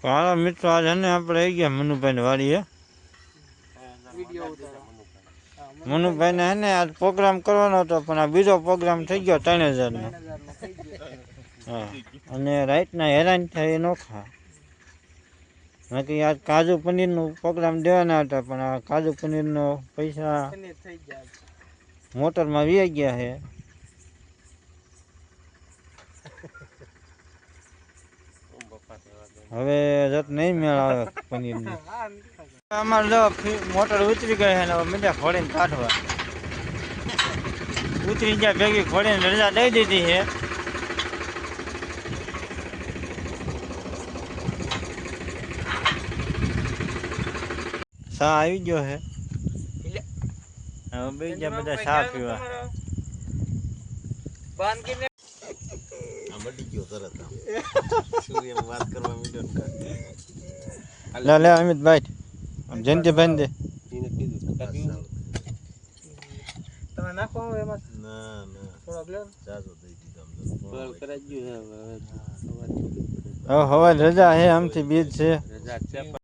હાલો મિત્રો, આજ ને આપણે આવી ગયા મનુભાઈ ની વાડીએ. મનુભાઈ ને હે ને આજ પ્રોગ્રામ કરવાનો હતો, પણ આ બીજો પ્રોગ્રામ થઈ ગયો 3000 નો. હા, અને રાઈટના હેરાન થાય એ નોખા. બાકી આજ કાજુ પનીર નો પ્રોગ્રામ દેવાના હતા, પણ આ કાજુ પનીર નો પૈસા મોટરમાં વી ગયા છે. હવે રત નહીં મેળ આવે પનીર ની. અમારે જો મોટર ઉતરી ગઈ છે ને હવે મીઠા ઘોડીને કાઢવા ઉતરી ગયા ભેગી ઘોડીને રજા દઈ દીધી છે. ચા આવી ગયો છે. હવે બીજા બધા ચા પીવા લે અમિતભાઈ જયંતિભાઈ દે. તમે નાખો એમાં. ના થોડોક લે જાજો દઈ દીધો હવે હવા રજા છે, આમથી બીજ છે.